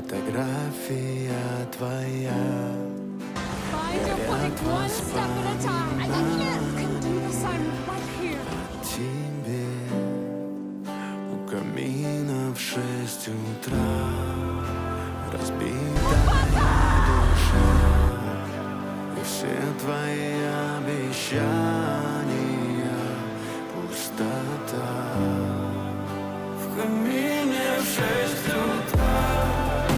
Фотография твоя. Mind you're putting one step at a time. I can do this. I'm right here. Тебе у камина в 6 утра разбитая душа, и все твои обещания